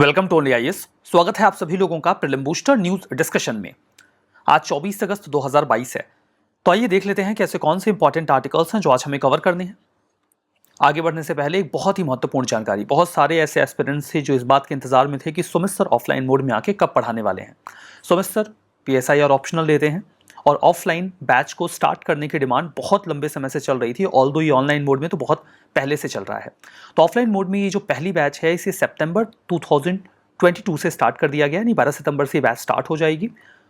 Welcome to only IAS. स्वागत है आप सभी लोगों का प्रीलिम बूस्टर न्यूज डिस्कशन में। आज 24 अगस्त 2022 है, तो आइए देख लेते हैं कि ऐसे कौन से इंपॉर्टेंट आर्टिकल्स हैं जो आज हमें कवर करने हैं। आगे बढ़ने से पहले एक बहुत ही महत्वपूर्ण जानकारी। बहुत सारे ऐसे एस्पिरेंट्स थे जो इस बात के इंतजार में थे कि सुमित सर ऑफलाइन मोड में आके कब पढ़ाने वाले हैं। सुमित सर पीएसआई और ऑप्शनल लेते हैं और ऑफलाइन बैच को स्टार्ट करने की डिमांड बहुत लंबे समय से चल रही थी। ऑल्दो ये ऑनलाइन मोड में तो बहुत पहले से चल रहा है। तो ऑफलाइन मोड में ये जो पहली बैच है इसे सितंबर 2022 से स्टार्ट कर दिया गया, यानी 12 सितंबर से बैच स्टार्ट हो जाएगी।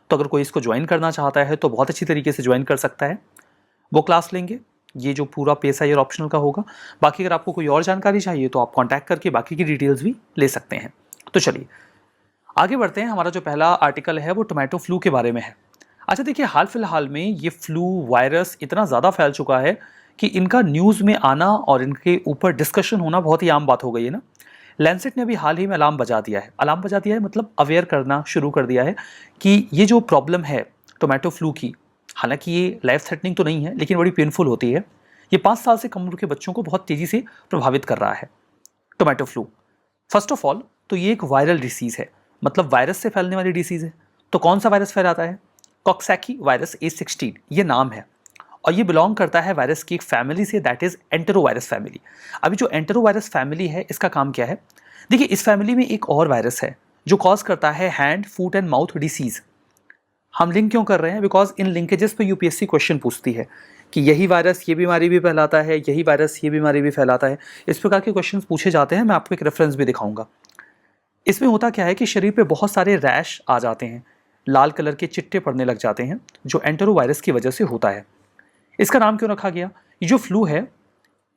तो अगर कोई इसको ज्वाइन करना चाहता है तो बहुत अच्छी तरीके से ज्वाइन कर सकता है। वो क्लास लेंगे, ये जो पूरा पीएसआई और ऑप्शनल का होगा। बाकी अगर आपको कोई और जानकारी चाहिए तो आप कॉन्टैक्ट करके बाकी की डिटेल्स भी ले सकते हैं। तो चलिए आगे बढ़ते हैं। हमारा जो पहला आर्टिकल है वो टोमेटो फ्लू के बारे में है। अच्छा देखिए, हाल फिलहाल में ये फ्लू वायरस इतना ज़्यादा फैल चुका है कि इनका न्यूज़ में आना और इनके ऊपर डिस्कशन होना बहुत ही आम बात हो गई है ना। लैंसेट ने भी हाल ही में अलार्म बजा दिया है। अलार्म बजा दिया है मतलब अवेयर करना शुरू कर दिया है कि ये जो प्रॉब्लम है टोमेटो फ्लू की, हालांकि ये लाइफ थ्रेटनिंग तो नहीं है लेकिन बड़ी पेनफुल होती है। ये 5 साल से कम उम्र के बच्चों को बहुत तेज़ी से प्रभावित कर रहा है tomato flu. First of all तो ये एक वायरल डिसीज़ है, मतलब वायरस से फैलने वाली डिसीज़ है। तो कौन सा वायरस फैलाता है? कॉक्सैकी वायरस A16 ये नाम है और ये बिलोंग करता है वायरस की एक फैमिली से, दैट इज एंटेरोवायरस फैमिली। अभी जो एंटेरोवायरस फैमिली है इसका काम क्या है? देखिए, इस फैमिली में एक और वायरस है जो कॉज करता है hand foot and mouth disease. हम लिंक क्यों कर रहे हैं? बिकॉज इन लिंकेजेस पे यूपीएससी क्वेश्चन पूछती है कि यही वायरस ये बीमारी भी फैलाता है, यही वायरस ये बीमारी भी फैलाता है। इस प्रकार के क्वेश्चन पूछे जाते हैं। मैं आपको एक रेफरेंस भी दिखाऊंगा। इसमें होता क्या है कि शरीर पे बहुत सारे रैश आ जाते हैं, लाल कलर के चिट्टे पड़ने लग जाते हैं, जो एंटेरोवायरस की वजह से होता है। इसका नाम क्यों रखा गया? ये जो फ्लू है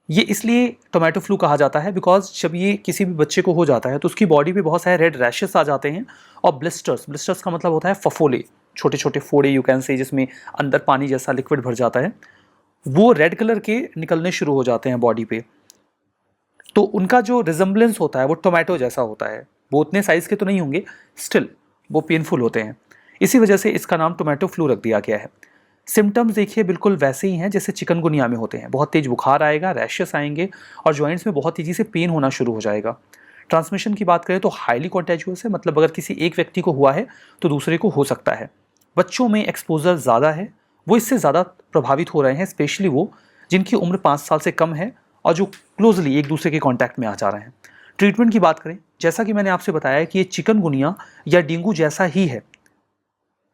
ये इसलिए टोमेटो फ्लू कहा जाता है बिकॉज जब ये किसी भी बच्चे को हो जाता है तो उसकी बॉडी पे बहुत सारे रेड रैशेस आ जाते हैं और ब्लिस्टर्स। ब्लिस्टर्स का मतलब होता है फफोले, छोटे छोटे फोड़े यू कैन से, जिसमें अंदर पानी जैसा लिक्विड भर जाता है। वो रेड कलर के निकलने शुरू हो जाते हैं बॉडी पे। तो उनका जो रिजेंबलेंस होता है वो टोमेटो जैसा होता है। वो उतने साइज के तो नहीं होंगे, स्टिल वो पेनफुल होते हैं। इसी वजह से इसका नाम टोमेटो फ्लू रख दिया गया है। सिम्टम्स देखिए बिल्कुल वैसे ही हैं जैसे चिकनगुनिया में होते हैं। बहुत तेज बुखार आएगा, रैशेस आएंगे और जॉइंट्स में बहुत तेजी से पेन होना शुरू हो जाएगा। ट्रांसमिशन की बात करें तो हाईली कॉन्टेजियस है, मतलब अगर किसी एक व्यक्ति को हुआ है तो दूसरे को हो सकता है। बच्चों में एक्सपोजर ज़्यादा है, वो इससे ज़्यादा प्रभावित हो रहे हैं, स्पेशली वो जिनकी उम्र 5 साल से कम है और जो क्लोजली एक दूसरे के कॉन्टैक्ट में आ जा रहे हैं। ट्रीटमेंट की बात करें, जैसा कि मैंने आपसे बताया कि ये चिकनगुनिया या डेंगू जैसा ही है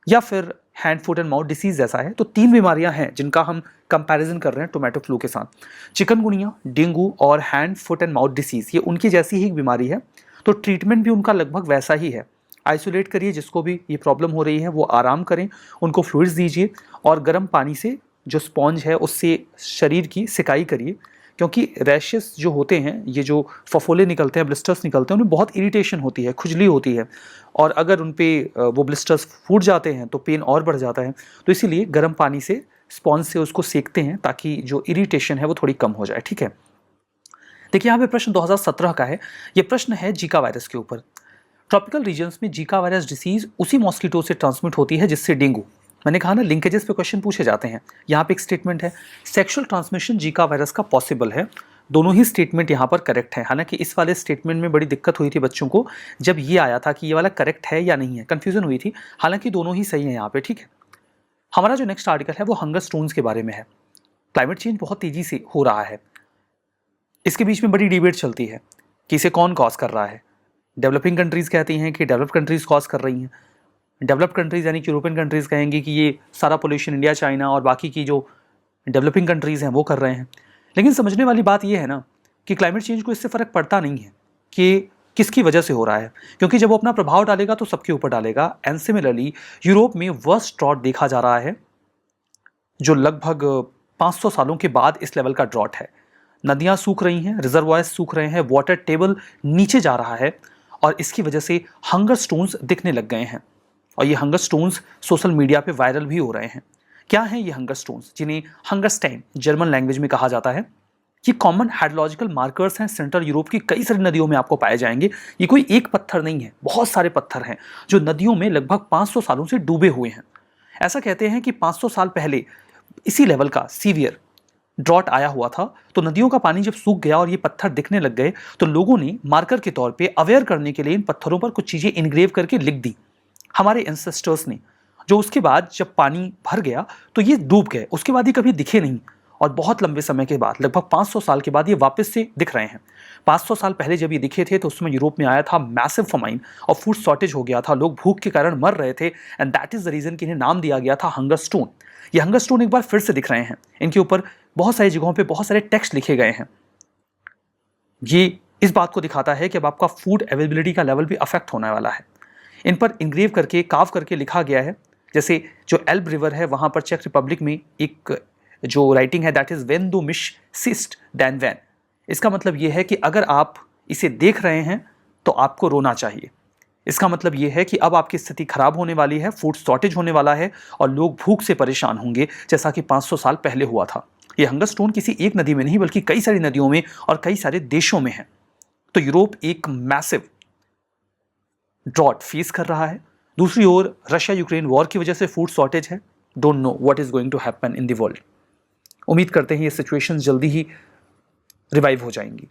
या फिर hand foot and mouth disease जैसा है। तो 3 बीमारियां हैं जिनका हम कंपैरिजन कर रहे हैं टोमेटो फ्लू के साथ। चिकनगुनिया, डेंगू और hand foot and mouth disease, ये उनकी जैसी ही एक बीमारी है। तो ट्रीटमेंट भी उनका लगभग वैसा ही है। आइसोलेट करिए जिसको भी ये प्रॉब्लम हो रही है, वो आराम करें, उनको फ्लूइड्स दीजिए और गर्म पानी से जो स्पॉन्ज है उससे शरीर की सिकाई करिए, क्योंकि रैशेस जो होते हैं, ये जो फफोले निकलते हैं, ब्लिस्टर्स निकलते हैं, उनमें बहुत इरिटेशन होती है, खुजली होती है और अगर उन पे वो ब्लिस्टर्स फूट जाते हैं तो पेन और बढ़ जाता है। तो इसीलिए गर्म पानी से स्पॉन्ज से उसको सेकते हैं ताकि जो इरिटेशन है वो थोड़ी कम हो जाए। ठीक है, देखिए यहाँ पे प्रश्न 2017 का है। ये प्रश्न है जीका वायरस के ऊपर। ट्रॉपिकल रीजन्स में जीका वायरस डिसीज उसी मॉस्किटो से ट्रांसमिट होती है जिससे डेंगू। मैंने कहा ना, लिंकेजेस पे क्वेश्चन पूछे जाते हैं। यहाँ पे एक स्टेटमेंट है, सेक्सुअल ट्रांसमिशन जीका वायरस का पॉसिबल है। दोनों ही स्टेटमेंट यहाँ पर करेक्ट है। हालांकि इस वाले स्टेटमेंट में बड़ी दिक्कत हुई थी बच्चों को, जब ये आया था कि ये वाला करेक्ट है या नहीं है, कंफ्यूजन हुई थी। हालांकि दोनों ही सही है यहाँ पे। ठीक है, हमारा जो नेक्स्ट आर्टिकल है वो हंगर स्टोन्स के बारे में है। क्लाइमेट चेंज बहुत तेजी से हो रहा है, इसके बीच में बड़ी डिबेट चलती है कि इसे कौन कॉज कर रहा है। डेवलपिंग कंट्रीज कहती हैं कि डेवलप्ड कंट्रीज कॉज कर रही हैं। डेवलप्ड कंट्रीज यानी कि यूरोपियन कंट्रीज कहेंगे कि ये सारा पोल्यूशन इंडिया, चाइना और बाकी की जो डेवलपिंग कंट्रीज हैं वो कर रहे हैं। लेकिन समझने वाली बात ये है ना कि क्लाइमेट चेंज को इससे फ़र्क पड़ता नहीं है कि किसकी वजह से हो रहा है, क्योंकि जब वो अपना प्रभाव डालेगा तो सबके ऊपर डालेगा। एंड सिमिलरली यूरोप में वर्स्ट ड्रॉट देखा जा रहा है, जो लगभग 500 सालों के बाद इस लेवल का ड्रॉट है। नदियाँ सूख रही हैं, रिजर्वायर्स सूख रहे हैं, वाटर टेबल नीचे जा रहा है और इसकी वजह से हंगर स्टोन्स दिखने लग गए हैं। और ये हंगर स्टोन्स सोशल मीडिया पे वायरल भी हो रहे हैं। क्या हैं ये हंगर स्टोन्स, जिन्हें हंगरस्टाइन जर्मन लैंग्वेज में कहा जाता है? ये कॉमन हाइड्रोलॉजिकल मार्कर्स हैं, सेंट्रल यूरोप की कई सारी नदियों में आपको पाए जाएंगे। ये कोई एक पत्थर नहीं है, बहुत सारे पत्थर हैं जो नदियों में लगभग 500 सालों से डूबे हुए हैं। ऐसा कहते हैं कि 500 साल पहले इसी लेवल का सीवियर ड्रॉट आया हुआ था, तो नदियों का पानी जब सूख गया और ये पत्थर दिखने लग गए, तो लोगों ने मार्कर के तौर पे अवेयर करने के लिए इन पत्थरों पर कुछ चीज़ें इनग्रेव करके लिख दी, हमारे एंसेस्टर्स ने। जो उसके बाद जब पानी भर गया तो ये डूब गए, उसके बाद ये कभी दिखे नहीं, और बहुत लंबे समय के बाद, लगभग 500 साल के बाद ये वापस से दिख रहे हैं। 500 साल पहले जब ये दिखे थे तो उसमें यूरोप में आया था मैसिव फमाइन और फूड शॉर्टेज हो गया था, लोग भूख के कारण मर रहे थे, and that is the reason कि इन्हें नाम दिया गया था हंगर स्टोन। ये हंगर स्टोन एक बार फिर से दिख रहे हैं, इनके ऊपर बहुत सारी जगहों पे बहुत सारे टेक्स्ट लिखे गए हैं। ये इस बात को दिखाता है कि अब आपका फूड अवेलेबिलिटी का लेवल भी अफेक्ट होने वाला है। इन पर इंग्रेव करके, काव करके लिखा गया है। जैसे जो एल्ब रिवर है वहां पर चेक रिपब्लिक में एक जो राइटिंग है, दैट इज वेन दो मिश सिस्ट दैन वैन। इसका मतलब यह है कि अगर आप इसे देख रहे हैं तो आपको रोना चाहिए। इसका मतलब यह है कि अब आपकी स्थिति खराब होने वाली है, फूड शॉर्टेज होने वाला है और लोग भूख से परेशान होंगे, जैसा कि 500 साल पहले हुआ था। यह हंगर स्टोन किसी एक नदी में नहीं बल्कि कई सारी नदियों में और कई सारे देशों में है। तो यूरोप एक मैसिव ड्रॉट फेस कर रहा है। दूसरी ओर रशिया यूक्रेन वॉर की वजह से फूड शॉर्टेज है। Don't know what is going to happen in the world. उम्मीद करते हैं ये सिचुएशन जल्दी ही रिवाइव हो जाएंगी।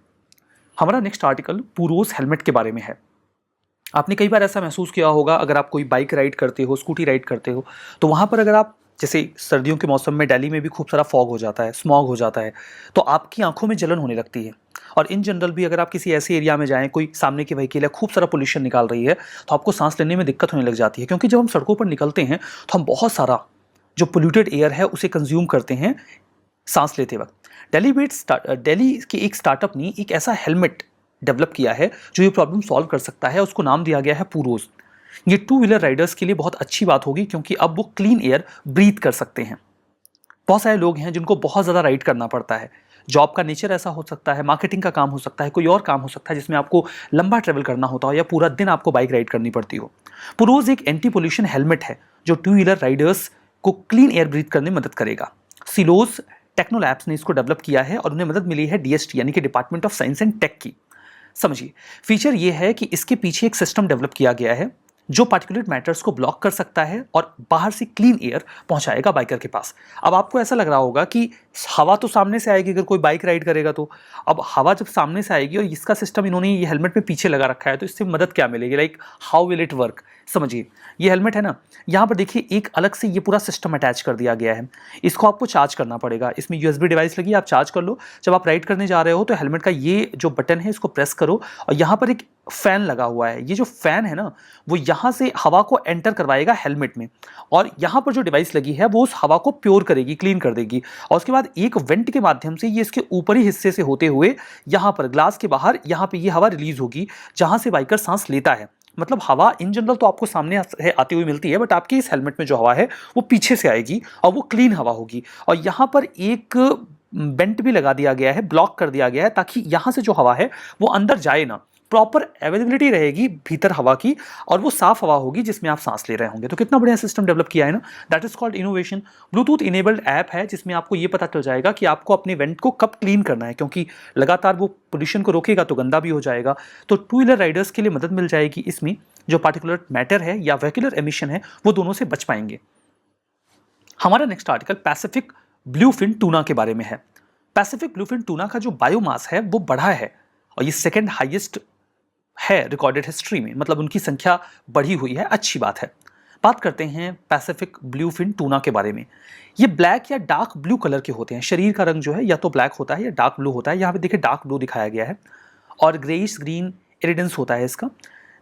हमारा नेक्स्ट आर्टिकल पूरोस हेलमेट के बारे में है। आपने कई बार ऐसा महसूस किया होगा, अगर आप कोई बाइक राइड करते हो, स्कूटी राइड करते हो, तो वहाँ पर अगर आप, जैसे सर्दियों के मौसम में दिल्ली में भी खूब सारा फॉग हो जाता है, स्मॉग हो जाता है, तो आपकी आंखों में जलन होने लगती है। और इन जनरल भी अगर आप किसी ऐसे एरिया में जाएं, कोई सामने की व्हीकल है, खूब सारा पोल्यूशन निकाल रही है, तो आपको सांस लेने में दिक्कत होने लग जाती है। क्योंकि जब हम सड़कों पर निकलते हैं तो हम बहुत सारा जो पोल्यूटेड एयर है उसे कंज्यूम करते हैं सांस लेते वक्त। दिल्ली के एक स्टार्टअप ने एक ऐसा हेलमेट डेवलप किया है जो ये प्रॉब्लम सॉल्व कर सकता है। उसको नाम दिया गया है पूरोस। ये 2 व्हीलर राइडर्स के लिए बहुत अच्छी बात होगी, क्योंकि अब वो क्लीन एयर ब्रीथ कर सकते हैं। बहुत सारे लोग हैं जिनको बहुत ज़्यादा राइड करना पड़ता है। जॉब का नेचर ऐसा हो सकता है, मार्केटिंग का काम हो सकता है, कोई और काम हो सकता है जिसमें आपको लंबा ट्रेवल करना होता हो या पूरा दिन आपको बाइक राइड करनी पड़ती हो। पूरोस एक एंटी पोल्यूशन हेलमेट है जो 2 व्हीलर राइडर्स को क्लीन एयर ब्रीथ करने में मदद करेगा। सिलोस टेक्नोलैब्स ने इसको डेवलप किया है और उन्हें मदद मिली है डीएसटी यानी कि department of science and tech की। समझिए, फीचर ये है कि इसके पीछे एक सिस्टम डेवलप किया गया है जो पार्टिकुलेट मैटर्स को ब्लॉक कर सकता है और बाहर से क्लीन एयर पहुंचाएगा बाइकर के पास। अब आपको ऐसा लग रहा होगा कि हवा तो सामने से आएगी अगर कोई बाइक राइड करेगा तो। अब हवा जब सामने से आएगी और इसका सिस्टम इन्होंने ये हेलमेट में पीछे लगा रखा है, तो इससे मदद क्या मिलेगी? Like how will it work? समझिए, ये हेलमेट है ना, यहाँ पर देखिए एक अलग से ये पूरा सिस्टम अटैच कर दिया गया है। इसको आपको चार्ज करना पड़ेगा। इसमें यूएसबी डिवाइस लगी, आप चार्ज कर लो। जब आप राइड करने जा रहे हो तो हेलमेट का ये जो बटन है इसको प्रेस करो और यहाँ पर एक फैन लगा हुआ है। ये जो फैन है ना, वो यहाँ से हवा को एंटर करवाएगा हेलमेट में, और यहाँ पर जो डिवाइस लगी है वो उस हवा को प्योर करेगी, क्लीन कर देगी। और उसके बाद एक वेंट के माध्यम से ये इसके ऊपरी हिस्से से होते हुए यहाँ पर ग्लास के बाहर यहाँ पे ये हवा रिलीज होगी, जहाँ से बाइकर सांस लेता है। मतलब हवा इन जनरल तो आपको सामने आती हुई मिलती है, बट आपके इस हेलमेट में जो हवा है वो पीछे से आएगी और वो क्लीन हवा होगी। और यहाँ पर एक बेंट भी लगा दिया गया है, ब्लॉक कर दिया गया है, ताकि यहाँ से जो हवा है वो अंदर जाए ना। प्रॉपर अवेलेबिलिटी रहेगी भीतर हवा की और वो साफ हवा होगी जिसमें आप सांस ले रहे होंगे। तो कितना बढ़िया सिस्टम डेवलप किया है ना। That is called innovation. Bluetooth enabled app है जिसमें आपको ये पता चल जाएगा कि आपको अपने वेंट को कब क्लीन करना है, क्योंकि लगातार वो पोल्यूशन को रोकेगा तो गंदा भी हो जाएगा। तो 2 व्हीलर राइडर्स के लिए मदद मिल जाएगी इसमें। जो पार्टिकुलर मैटर है या वेहिकुलर एमिशन है वो दोनों से बच पाएंगे। हमारा next article Pacific bluefin tuna के बारे में है। पैसिफिक ब्लूफिन टूना का जो बायोमास है वो बढ़ा है और ये सेकेंड हाईएस्ट है रिकॉर्डेड हिस्ट्री में। मतलब उनकी संख्या बढ़ी हुई है, अच्छी बात है। बात करते हैं पैसिफिक ब्लूफिन टूना के बारे में। ये ब्लैक या डार्क ब्लू कलर के होते हैं। शरीर का रंग जो है या तो ब्लैक होता है या डार्क ब्लू होता है। यहाँ पे देखिए डार्क ब्लू दिखाया गया है और ग्रेइश ग्रीन इरिडेंस होता है इसका।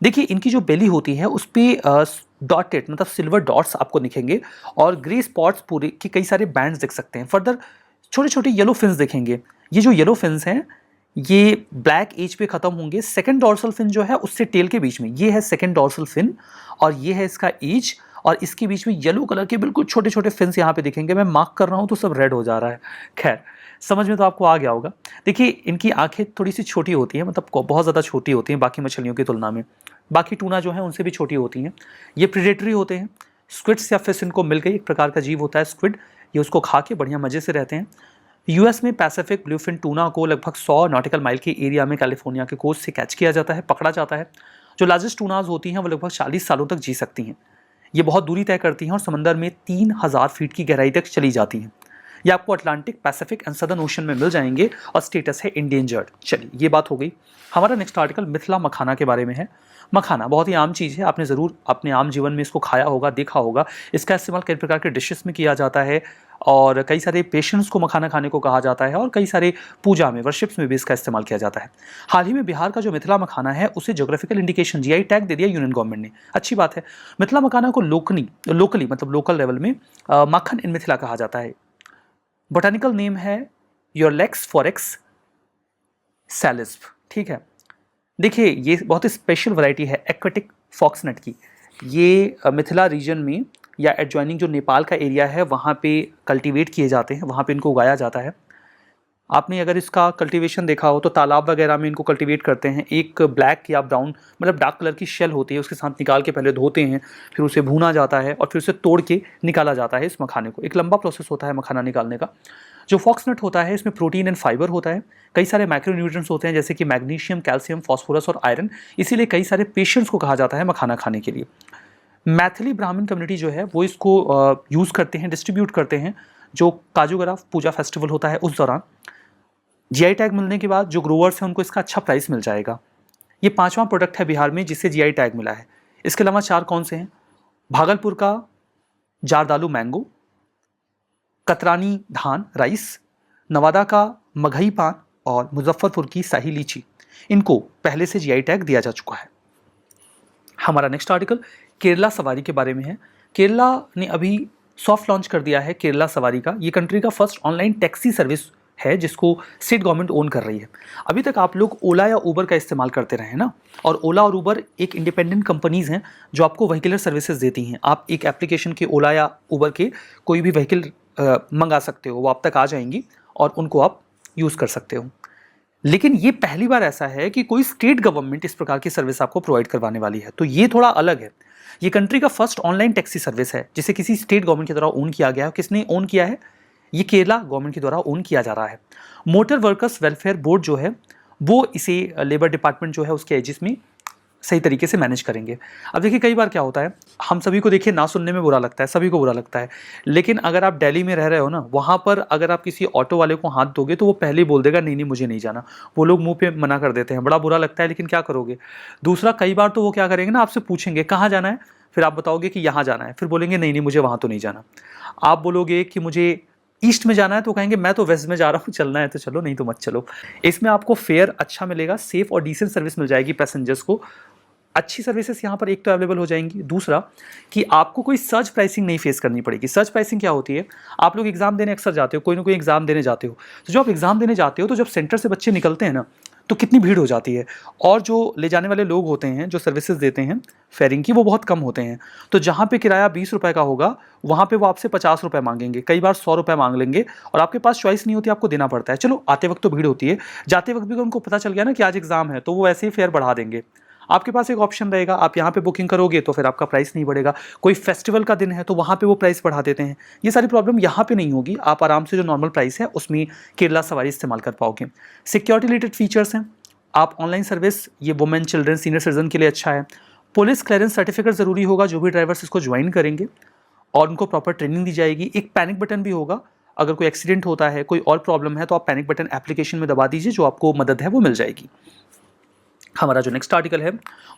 देखिए इनकी जो बेली होती है उस पर डॉटेड मतलब सिल्वर डॉट्स आपको दिखेंगे और ग्रे स्पॉट्स पूरे के कई सारे बैंड्स दिख सकते हैं। फर्दर छोटे छोटे येलो फिन्स दिखेंगे। ये जो येलो फिन्स हैं ये ब्लैक एज पे खत्म होंगे। सेकंड डॉर्सल फिन जो है उससे टेल के बीच में ये है सेकंड डॉर्सल फिन और ये है इसका एज, और इसके बीच में येलो कलर के बिल्कुल छोटे छोटे फिन्स यहाँ पे दिखेंगे। मैं मार्क कर रहा हूँ तो सब रेड हो जा रहा है। खैर समझ में तो आपको आ गया होगा। देखिए इनकी आंखें थोड़ी सी छोटी होती हैं, मतलब बहुत ज़्यादा छोटी होती हैं बाकी मछलियों की तुलना में। बाकी टूना जो है उनसे भी छोटी होती हैं। ये प्रीडेटरी होते हैं। स्क्विड्स या फिश इनको मिल गई, एक प्रकार का जीव होता है स्क्विड, ये उसको खा के बढ़िया मज़े से रहते हैं। यूएस में पैसिफिक ब्लूफिन टूना को लगभग 100 नॉटिकल माइल के एरिया में कैलिफोर्निया के कोस्ट से कैच किया जाता है, पकड़ा जाता है। जो लार्जेस्ट टूनाज होती हैं वो लगभग 40 सालों तक जी सकती हैं। ये बहुत दूरी तय करती हैं और समंदर में 3000 फीट की गहराई तक चली जाती हैं। ये आपको Atlantic, Pacific and southern ocean में मिल जाएंगे और स्टेटस है इंडेंजर्ड। चलिए ये बात हो गई। हमारा नेक्स्ट आर्टिकल मिथिला मखाना के बारे में है। मखाना बहुत ही आम चीज़ है, आपने ज़रूर अपने आम जीवन में इसको खाया होगा, देखा होगा। इसका इस्तेमाल कई प्रकार के डिशेस में किया जाता है और कई सारे पेशेंट्स को मखाना खाने को कहा जाता है और कई सारे पूजा में, वर्शिप्स में भी इसका इस्तेमाल किया जाता है। हाल ही में बिहार का जो मिथिला मखाना है उसे ज्योग्राफिकल इंडिकेशन जीआई टैग दे दिया यूनियन गवर्नमेंट ने। अच्छी बात है। मिथिला मखाना को लोकली मतलब लोकल लेवल में मक्खन इन मिथिला कहा जाता है। बोटानिकल नेम है योरलेक्स फॉरेक्स सैलिस्प। ठीक है, देखिए ये बहुत ही स्पेशल वैरायटी है एक्वेटिक फॉक्सनट की। ये मिथिला रीजन में या एडजॉइनिंग जो नेपाल का एरिया है वहाँ पे कल्टीवेट किए जाते हैं, वहाँ पे इनको उगाया जाता है। आपने अगर इसका कल्टीवेशन देखा हो तो तालाब वगैरह में इनको कल्टीवेट करते हैं। एक ब्लैक या ब्राउन मतलब डार्क कलर की शेल होती है, उसके साथ निकाल के पहले धोते हैं, फिर उसे भूना जाता है और फिर उसे तोड़ के निकाला जाता है इस मखाने को। एक लंबा प्रोसेस होता है मखाना निकालने का। जो फॉक्सनट होता है इसमें प्रोटीन एंड फाइबर होता है, कई सारे माइक्रोन्यूट्रिएंट्स होते हैं जैसे कि मैग्नीशियम, कैल्शियम, फास्फोरस और आयरन। इसीलिए कई सारे पेशेंट्स को कहा जाता है मखाना खाने के लिए। मैथिली ब्राह्मण कम्युनिटी जो है वो इसको यूज़ करते हैं, डिस्ट्रीब्यूट करते हैं। जो काजूगरा पूजा फेस्टिवल होता है उस दौरान जीआई टैग मिलने के बाद जो ग्रोवर्स हैं उनको इसका अच्छा प्राइस मिल जाएगा। ये 5वां प्रोडक्ट है बिहार में जिससे जीआई टैग मिला है। इसके अलावा 4 कौन से हैं? भागलपुर का जारदालू मैंगो, कतरानी धान राइस, नवादा का मगही पान और मुजफ्फरपुर की शाही लीची। इनको पहले से जीआई टैग दिया जा चुका है। हमारा नेक्स्ट आर्टिकल केरला सवारी के बारे में है। केरला ने अभी सॉफ्ट लॉन्च कर दिया है केरला सवारी का। ये कंट्री का फर्स्ट ऑनलाइन टैक्सी सर्विस है जिसको स्टेट गवर्नमेंट ओन कर रही है। अभी तक आप लोग ओला या उबर का इस्तेमाल करते रहे हैं ना, और ओला और उबर एक इंडिपेंडेंट कंपनीज हैं जो आपको व्हीकलर सर्विसेज देती हैं। आप एक एप्लीकेशन के ओला या उबर के कोई भी व्हीकल मंगा सकते हो, वो आप तक आ जाएंगी और उनको आप यूज़ कर सकते हो। लेकिन ये पहली बार ऐसा है कि कोई स्टेट गवर्नमेंट इस प्रकार की सर्विस आपको प्रोवाइड करवाने वाली है, तो ये थोड़ा अलग है। ये कंट्री का फर्स्ट ऑनलाइन टैक्सी सर्विस है जिसे किसी स्टेट गवर्नमेंट के द्वारा ओन किया गया है। किसने ओन किया है? ये केरला गवर्नमेंट के द्वारा ओन किया जा रहा है। मोटर वर्कर्स वेलफेयर बोर्ड जो है वो इसे लेबर डिपार्टमेंट जो है उसके एजिस में सही तरीके से मैनेज करेंगे। अब देखिए कई बार क्या होता है, हम सभी को देखिए ना सुनने में बुरा लगता है, सभी को बुरा लगता है। लेकिन अगर आप दिल्ली में रह रहे हो ना, वहाँ पर अगर आप किसी ऑटो वाले को हाथ दोगे तो वो पहले ही बोल देगा नहीं नहीं मुझे नहीं जाना। वो लोग मुंह पे मना कर देते हैं, बड़ा बुरा लगता है, लेकिन क्या करोगे। दूसरा, कई बार तो वो क्या करेंगे ना, आपसे पूछेंगे कहाँ जाना है, फिर आप बताओगे कि यहाँ जाना है, फिर बोलेंगे नहीं नहीं मुझे वहाँ तो नहीं जाना। आप बोलोगे कि मुझे ईस्ट में जाना है तो कहेंगे मैं तो वेस्ट में जा रहा हूँ, चलना है तो चलो नहीं तो मत चलो। इसमें आपको फेयर अच्छा मिलेगा, सेफ और डिसेंट सर्विस मिल जाएगी पैसेंजर्स को। अच्छी सर्विसेज यहाँ पर एक तो अवेलेबल हो जाएंगी, दूसरा कि आपको कोई सर्च प्राइसिंग नहीं फेस करनी पड़ेगी। सर्च प्राइसिंग क्या होती है? आप लोग एग्जाम देने अक्सर जाते हो, कोई ना कोई एग्जाम देने जाते हो, तो जब आप एग्जाम देने जाते हो तो जब सेंटर से बच्चे निकलते हैं ना तो कितनी भीड़ हो जाती है, और जो ले जाने वाले लोग होते हैं जो सर्विसेज देते हैं फेयरिंग की वो बहुत कम होते हैं। तो जहाँ पे किराया 20 रुपये का होगा वहाँ पे वो आपसे 50 रुपये मांगेंगे, कई बार 100 रुपये मांग लेंगे, और आपके पास चॉइस नहीं होती, आपको देना पड़ता है। चलो आते वक्त तो भीड़ होती है, जाते वक्त भी उनको पता चल गया ना कि आज एग्जाम है तो वो वैसे ही फेयर बढ़ा देंगे। आपके पास एक ऑप्शन रहेगा, आप यहाँ पे बुकिंग करोगे तो फिर आपका प्राइस नहीं बढ़ेगा। कोई फेस्टिवल का दिन है तो वहाँ पे वो प्राइस बढ़ा देते हैं। ये सारी प्रॉब्लम यहाँ पे नहीं होगी, आप आराम से जो नॉर्मल प्राइस है उसमें केरला सवारी इस्तेमाल कर पाओगे। सिक्योरिटी रिलेटेड फीचर्स हैं, आप ऑनलाइन सर्विस ये वुमेन, चिल्ड्रन, सीनियर सिटीजन के लिए अच्छा है। पुलिस क्लियरेंस सर्टिफिकेट ज़रूरी होगा जो भी ड्राइवर्स इसको ज्वाइन करेंगे, और उनको प्रॉपर ट्रेनिंग दी जाएगी। एक पैनिक बटन भी होगा, अगर कोई एक्सीडेंट होता है, कोई और प्रॉब्लम है तो आप पैनिक बटन एप्लीकेशन में दबा दीजिए, जो आपको मदद है वो मिल जाएगी। हमारा जो नेक्स्ट आर्टिकल है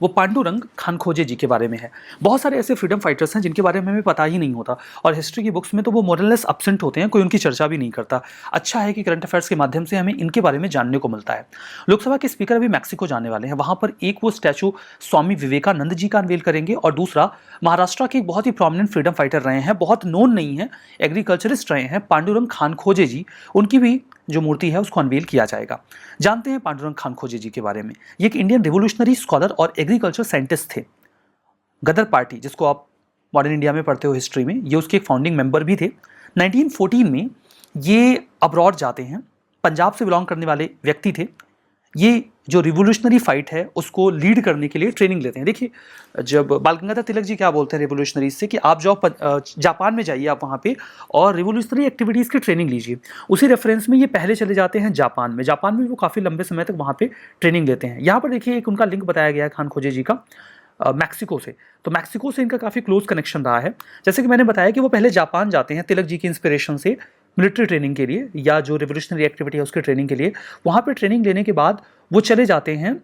वो पांडुरंग खानखोजे जी के बारे में है। बहुत सारे ऐसे फ्रीडम फाइटर्स हैं जिनके बारे में हमें पता ही नहीं होता, और हिस्ट्री की बुक्स में तो वो मोरलेस एब्सेंट होते हैं, कोई उनकी चर्चा भी नहीं करता। अच्छा है कि करंट अफेयर्स के माध्यम से हमें इनके बारे में जानने को मिलता है। लोकसभा के स्पीकर अभी मैक्सिको जाने वाले हैं, वहाँ पर एक वो स्टैचू स्वामी विवेकानंद जी का अनवेल करेंगे, और दूसरा महाराष्ट्र के एक बहुत ही प्रोमिनेंट फ्रीडम फाइटर रहे हैं, बहुत नोन नहीं है, एग्रीकल्चरिस्ट रहे हैं, पांडुरंग खानखोजे जी, उनकी भी जो मूर्ति है उसको अनवेल किया जाएगा। जानते हैं पांडुरंग खानखोजे जी के बारे में। ये एक इंडियन रिवोल्यूशनरी स्कॉलर और एग्रीकल्चर साइंटिस्ट थे। गदर पार्टी जिसको आप मॉडर्न इंडिया में पढ़ते हो हिस्ट्री में, ये उसके एक फाउंडिंग मेंबर भी थे। 1914 में ये अब्रॉड जाते हैं, पंजाब से बिलोंग करने वाले व्यक्ति थे। ये जो रिवोल्यूशनरी फाइट है उसको लीड करने के लिए ट्रेनिंग लेते हैं। देखिए जब बाल गंगाधर तिलक जी क्या बोलते हैं रिवोल्यूशनरीज से कि आप जाओ जापान में जाइए आप वहाँ पे और रिवोल्यूशनरी एक्टिविटीज़ की ट्रेनिंग लीजिए। उसी रेफरेंस में ये पहले चले जाते हैं जापान में। जापान में वो काफ़ी लंबे समय तक वहाँ पे ट्रेनिंग लेते हैं। यहाँ पर देखिए एक उनका लिंक बताया गया है खानखोजे जी का मैक्सिको से, तो मैक्सिको से इनका काफ़ी क्लोज कनेक्शन रहा है। जैसे कि मैंने बताया कि वो पहले जापान जाते हैं तिलक जी की इंस्पिरेशन से, मिलिट्री ट्रेनिंग के लिए या जो रिवोल्यूशनरी एक्टिविटी है उसके ट्रेनिंग के लिए। वहाँ पर ट्रेनिंग लेने के बाद वो चले जाते हैं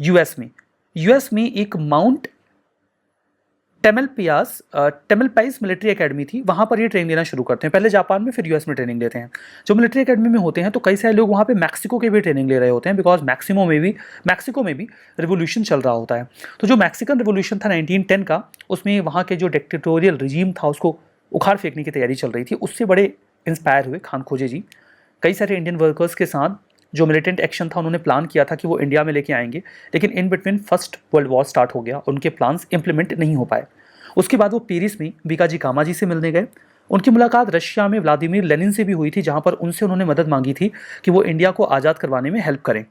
यूएस में। यूएस में एक माउंट टेमलपाइस मिलिट्री एकेडमी थी, वहाँ पर ये ट्रेनिंग लेना शुरू करते हैं। पहले जापान में, फिर यूएस में ट्रेनिंग लेते हैं। जो मिलिट्री एकेडमी में होते हैं तो कई सारे लोग वहाँ पे मैक्सिको के भी ट्रेनिंग ले रहे होते हैं, बिकॉज मैक्सिको में भी रिवोल्यूशन चल रहा होता है। तो जो मैक्सिकन रिवोल्यूशन था 1910 का, उसमें वहाँ के जो डिक्टेटोरियल रिजीम था उसको उखाड़ फेंकने की तैयारी चल रही थी। उससे बड़े इंस्पायर हुए खान खोजे जी। कई सारे इंडियन वर्कर्स के साथ जो मिलिटेंट एक्शन था उन्होंने प्लान किया था कि वो इंडिया में लेके आएंगे, लेकिन in between first world war start हो गया, उनके प्लान्स इंप्लीमेंट नहीं हो पाए। उसके बाद वो पेरिस में बीकाजी कामा जी से मिलने गए। उनकी मुलाकात रशिया में व्लादिमीर लेनिन से भी हुई थी, जहाँ पर उनसे उन्होंने मदद मांगी थी कि वो इंडिया को आज़ाद करवाने में हेल्प करें।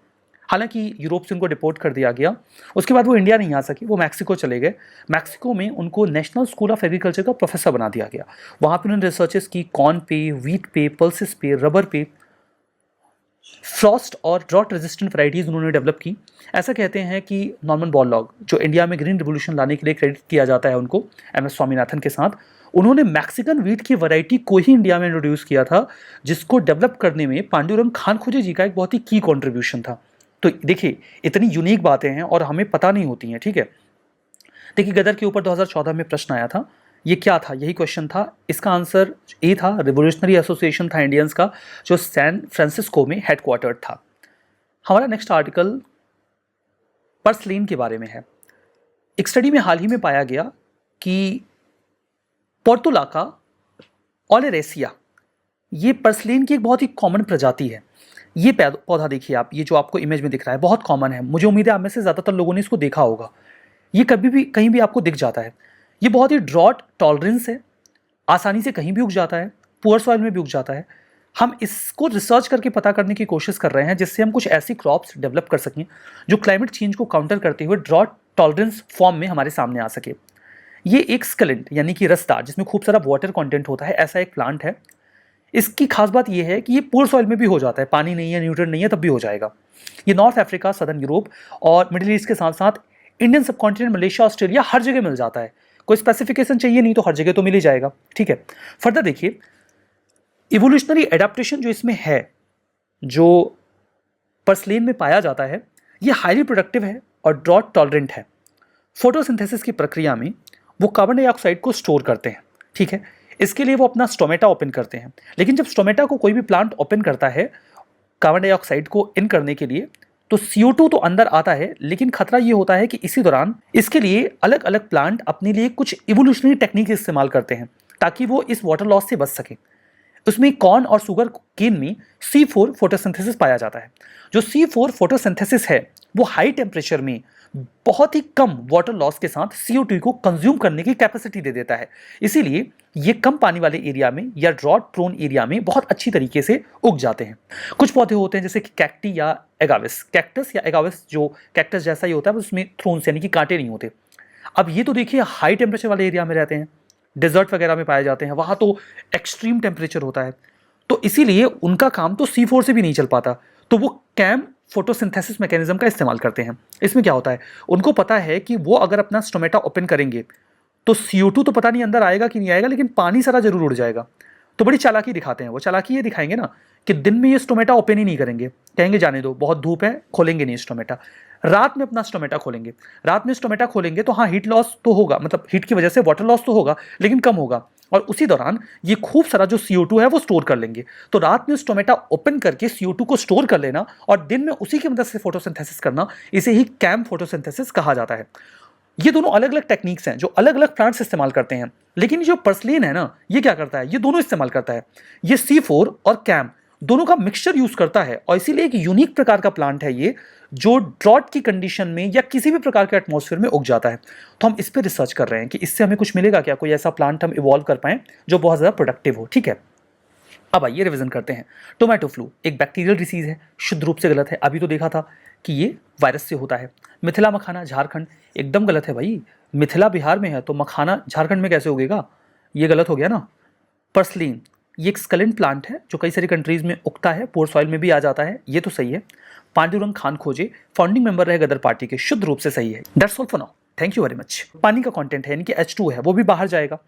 हालांकि यूरोप से उनको डिपोर्ट कर दिया गया। उसके बाद वो इंडिया नहीं आ सके, वो मैक्सिको चले गए। मैक्सिको में उनको नेशनल स्कूल ऑफ एग्रीकल्चर का प्रोफेसर बना दिया गया। वहाँ पर उन्होंने रिसर्चेस की कॉर्न पे, व्हीट पे, पल्सेस पे, रबर पे, फ्रॉस्ट और ड्रॉट रेजिस्टेंट वैरायटीज़ उन्होंने डेवलप की। ऐसा कहते हैं कि नॉर्मन बोरलॉग, जो इंडिया में ग्रीन रिवोल्यूशन लाने के लिए क्रेडिट किया जाता है उनको, एमएस स्वामीनाथन के साथ, उन्होंने मैक्सिकन व्हीट की वैरायटी को ही इंडिया में इंट्रोड्यूस किया था, जिसको डेवलप करने में पांडुरंग खान खोजे जी का एक बहुत ही की कॉन्ट्रीब्यूशन था। तो देखिए, इतनी यूनिक बातें हैं और हमें पता नहीं होती हैं, ठीक है। देखिए, गदर के ऊपर 2014 में प्रश्न आया था, ये क्या था, यही क्वेश्चन था। इसका आंसर ए था, रिवोल्यूशनरी एसोसिएशन था इंडियंस का, जो सैन फ्रांसिस्को में हेडक्वार्टर्ड था। हमारा नेक्स्ट आर्टिकल पर्सलिन के बारे में है। एक स्टडी में हाल ही में पाया गया कि पोर्टुलाका ओलेरेसिया, ये पर्सलिन की एक बहुत ही कॉमन प्रजाति है। ये पौधा देखिए आप, ये जो आपको इमेज में दिख रहा है, बहुत कॉमन है। मुझे उम्मीद है आप में से ज़्यादातर लोगों ने इसको देखा होगा। ये कभी भी कहीं भी आपको दिख जाता है। ये बहुत ही ड्रॉट टॉलरेंस है, आसानी से कहीं भी उग जाता है, पुअर सॉइल में भी उग जाता है। हम इसको रिसर्च करके पता करने की कोशिश कर रहे हैं, जिससे हम कुछ ऐसी क्रॉप्स डेवलप कर सकें जो क्लाइमेट चेंज को काउंटर करते हुए ड्रॉट टॉलरेंस फॉर्म में हमारे सामने आ सके। ये एक स्केलेंट यानी कि रसदार, जिसमें खूब सारा वाटर कंटेंट होता है, ऐसा एक प्लांट है। इसकी खास बात यह है कि ये पुअर सॉइल में भी हो जाता है, पानी नहीं है, न्यूट्रिएंट नहीं है, तब भी हो जाएगा। ये नॉर्थ अफ्रीका, सदर्न यूरोप और मिडिल ईस्ट के साथ साथ इंडियन सब कॉन्टिनेंट, मलेशिया, ऑस्ट्रेलिया, हर जगह मिल जाता है। कोई स्पेसिफिकेशन चाहिए नहीं तो हर जगह तो मिल ही जाएगा, ठीक है। फर्दर देखिए, इवोल्यूशनरी एडाप्टेशन जो इसमें है, जो पर्सलेन में पाया जाता है, ये हाईली प्रोडक्टिव है और ड्रॉट टॉलरेंट है। फोटोसिंथेसिस की प्रक्रिया में वो कार्बन डाइऑक्साइड को स्टोर करते हैं, ठीक है। इसके लिए वो अपना स्टोमेटा ओपन करते हैं। लेकिन जब स्टोमेटा को कोई भी प्लांट ओपन करता है कार्बन डाइऑक्साइड को इन करने के लिए, तो CO2 तो अंदर आता है, लेकिन खतरा ये होता है कि इसी दौरान इसके लिए अलग अलग प्लांट अपने लिए कुछ इवोल्यूशनरी टेक्निक इस्तेमाल करते हैं ताकि वो इस वाटर लॉस से बच सके। उसमें कॉर्न और शुगर केन में C4 फोटोसिंथेसिस पाया जाता है। जो C4 फोटोसिंथेसिस है वो हाई टेम्परेचर में बहुत ही कम वाटर लॉस के साथ CO2 को कंज्यूम करने की कैपेसिटी दे देता है। इसीलिए ये कम पानी वाले एरिया में या ड्रॉट प्रोन एरिया में बहुत अच्छी तरीके से उग जाते हैं। कुछ पौधे होते हैं जैसे कि कैक्टी या एगाविस, कैक्टस या एगाविस जो कैक्टस जैसा ही होता है, उसमें थ्रोन्स यानी कि कांटे नहीं होते। अब ये तो देखिए हाई टेम्परेचर वाले एरिया में रहते हैं, डेजर्ट वगैरह में पाए जाते हैं, वहाँ तो एक्सट्रीम टेम्परेचर होता है, तो इसीलिए उनका काम तो C4 से भी नहीं चल पाता। तो वो कैम फोटोसिंथेसिस मैकेनिज्म का इस्तेमाल करते हैं। इसमें क्या होता है, उनको पता है कि वो अगर अपना स्टोमेटा ओपन करेंगे तो CO2 तो पता नहीं अंदर आएगा कि नहीं आएगा, लेकिन पानी सारा जरूर उड़ जाएगा। तो बड़ी चालाकी दिखाते हैं वो। चालाकी ये दिखाएंगे ना कि दिन में ये स्टोमेटा ओपन ही नहीं करेंगे, कहेंगे जाने दो, बहुत धूप है, खोलेंगे नहीं स्टोमेटा। रात में अपना स्टोमेटा खोलेंगे। रात में स्टोमेटा खोलेंगे तो हाँ, हीट लॉस तो होगा, मतलब हीट की वजह से वाटर लॉस तो होगा, लेकिन कम होगा। और उसी दौरान ये खूब सारा जो CO2 है वो स्टोर कर लेंगे। तो रात में स्टोमेटा ओपन करके CO2 को स्टोर कर लेना और दिन में उसी की मदद से फोटोसिंथेसिस करना, इसे ही कैम फोटोसिंथेसिस कहा जाता है। ये दोनों अलग अलग टेक्निक्स हैं जो अलग अलग प्लांट्स इस्तेमाल करते हैं। लेकिन जो पर्सलिन है ना, ये क्या करता है, ये दोनों इस्तेमाल करता है। ये C4 और कैम दोनों का मिक्सचर यूज करता है और इसीलिए एक यूनिक प्रकार का प्लांट है ये, जो ड्रॉट की कंडीशन में या किसी भी प्रकार के एटमॉस्फेयर में उग जाता है। तो हम इस पर रिसर्च कर रहे हैं कि इससे हमें कुछ मिलेगा क्या, कोई ऐसा प्लांट हम इवॉल्व कर पाएं जो बहुत ज़्यादा प्रोडक्टिव हो, ठीक है। अब आइए रिवीजन करते हैं। टोमेटो फ्लू एक बैक्टीरियल डिसीज है, शुद्ध रूप से गलत है। अभी तो देखा था कि ये वायरस से होता है। मिथिला मखाना झारखंड, एकदम गलत है भाई। मिथिला बिहार में है तो मखाना झारखंड में कैसे उगेगा, ये गलत हो गया ना। पर्सलिन ये एक स्केलेंट प्लांट है जो कई सारी कंट्रीज में उगता है, पोर सॉइल में भी आ जाता है, ये तो सही है। पांडुरंग खान खोजे फाउंडिंग मेंबर रहे गदर पार्टी के, शुद्ध रूप से सही है। That's all for now, thank you very much. पानी का कंटेंट है यानी कि H2 है, वो भी बाहर जाएगा।